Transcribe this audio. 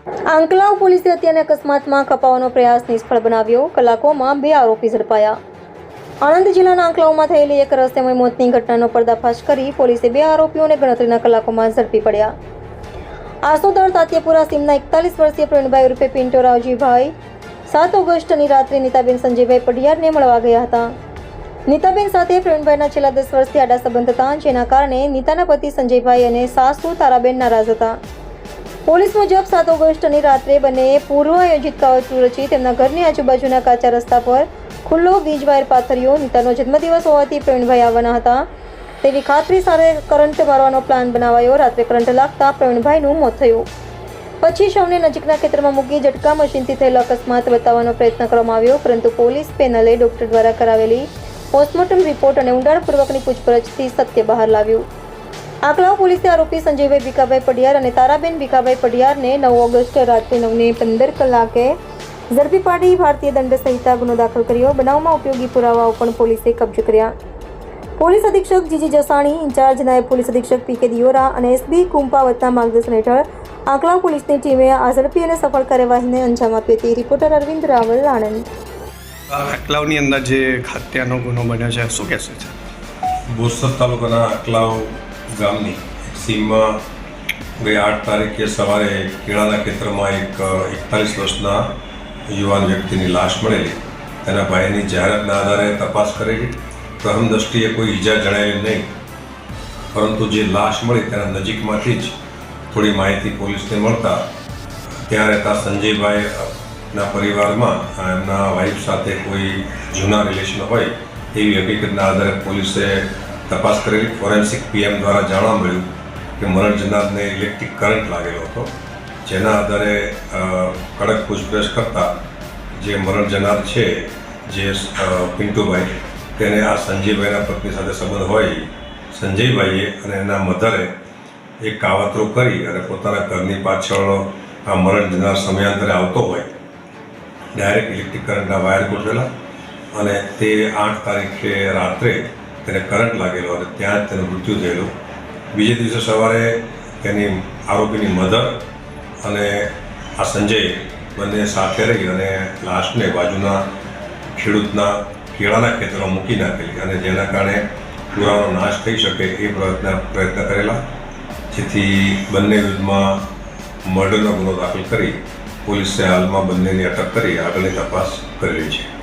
આંકલાવ પોલીસે હત્યાના અકસ્માતમાં કપાવવાનો પ્રયાસ નિષ્ફળ બનાવ્યો. કલાકોમાં 2 આરોપી ઝડપાયા. આણંદ જિલ્લાના આંકલાવમાં થયેલી એક રહસ્યમય મોતની ઘટનાનો પર્દાફાશ કરી પોલીસે 2 આરોપીઓને ગણતરીના કલાકોમાં ઝડપી પડ્યા. આસોદર તાત્યાપુરા સીમના 41 વર્ષીય પ્રવીણભાઈ ઉર્ફે પિન્ટો રાવજીભાઈ 7 ઓગસ્ટની રાત્રે નીતાબેન સંજયભાઈ પઢિયારને મળવા ગયા હતા. નીતાબેન સાથે પ્રવીણભાઈના છેલ્લા 10 વર્ષથી આડા સંબંધ હતા, જેના કારણે નીતાના પતિ સંજયભાઈ અને સાસુ તારાબેન નારાજ હતા. પોલીસ મુજબ 7 ઓગસ્ટની રાત્રે બંનેએ પૂર્વ આયોજિત કાવતરું રચી તેમના ઘરની આજુબાજુના કાચા રસ્તા પર ખુલ્લો વીજ વાયર પાથર્યો. નીતાનો જન્મદિવસ હોવાથી પ્રવીણભાઈ આવવાના હતા તેવી ખાતરી સાથે કરંટ મારવાનો પ્લાન બનાવાયો. રાત્રે કરંટ લાગતા પ્રવીણભાઈનું મોત થયું. પછી શવને નજીકના ખેતરમાં મૂકી ઝટકા મશીનથી થયેલો અકસ્માત બતાવવાનો પ્રયત્ન કરવામાં આવ્યો, પરંતુ પોલીસ પેનલે ડોક્ટર દ્વારા કરાવેલી પોસ્ટમોર્ટમ રિપોર્ટ અને ઊંડાણપૂર્વકની પૂછપરછથી સત્ય બહાર લાવ્યું. આંકલાવ પોલીસે આરોપી સંજયભાઈ ભીખાભાઈ પઢિયાર અને તારાબેન ભીખાભાઈ પઢિયારને 9 ઓગસ્ટ રાત્રે 9:15 કલાકે ઝડપી પાડી ભારતીય દંડ સંહિતા ગુનો દાખલ કર્યો. બનાવમાં ઉપયોગી પુરાવાઓ પણ પોલીસે કબજે કર્યા. પોલીસ અધિક્ષક જીજી જસાણી, ઇન્ચાર્જ નાયબ પોલીસ અધિક્ષક પીકે દિયોરા અને એસબી કુંપાવતના માર્ગદર્શન હેઠળ આંકલાવ પોલીસની ટીમે આ ઝડપી અને સફળ કાર્યવાહીને અંજામ આપ્યો હતી. રિપોર્ટર અરવિંદ રાવલ, આણંદ. આંકલાવની અંદર જે હત્યાનો ગુનો બન્યો છે, શું કહેશો છે? બોરસદ તાલુકાના આંકલાવ ગામની એક સીમમાં ગઈ 8 તારીખે સવારે કેળાના ખેતરમાં એક 41 વર્ષના યુવાન વ્યક્તિની લાશ મળેલી. તેના ભાઈની જાહેરાતના આધારે તપાસ કરેલી. પ્રથમ દ્રષ્ટિએ કોઈ ઈજા જણાયેલી નહીં, પરંતુ જે લાશ મળી તેના નજીકમાંથી જ થોડી માહિતી પોલીસને મળતા ત્યાં રહેતા સંજયભાઈના પરિવારમાં એમના વાઇફ સાથે કોઈ જૂના રિલેશન હોય એવી હકીકતના આધારે પોલીસે તપાસ કરેલી. ફોરેન્સિક પીએમ દ્વારા જાણવા મળ્યું કે મરણ જનારને ઇલેક્ટ્રિક કરંટ લાગેલો હતો, જેના આધારે કડક પૂછપરછ કરતા જે મરણ જનાર છે જે પિન્ટુભાઈ, તેને આ સંજયભાઈના પત્ની સાથે સંબંધ હોય સંજયભાઈએ અને એના મધરે એક કાવતરું કરી અને પોતાના ઘરની પાછળ આ મરણ જનાર સમયાંતરે આવતો હોય ડાયરેક્ટ ઇલેક્ટ્રિક કરંટના વાયર ગોઠવેલા અને તે 8 તારીખે રાત્રે તેને કરંટ લાગેલો અને ત્યાં જ તેનું મૃત્યુ થયેલું. બીજે દિવસે સવારે તેની આરોપીની મધર અને આ સંજય બંને સાથે રહી અને લાશને બાજુના ખેડૂતના કેળાના ખેતરમાં મૂકી નાખેલી અને જેના કારણે પુરાવાનો નાશ થઈ શકે એ પ્રયત્ન કરેલા, જેથી બંને વિરુદ્ધમાં મર્ડરનો ગુનો દાખલ કરી પોલીસે હાલમાં બંનેની અટક કરી આગળની તપાસ કરી રહી છે.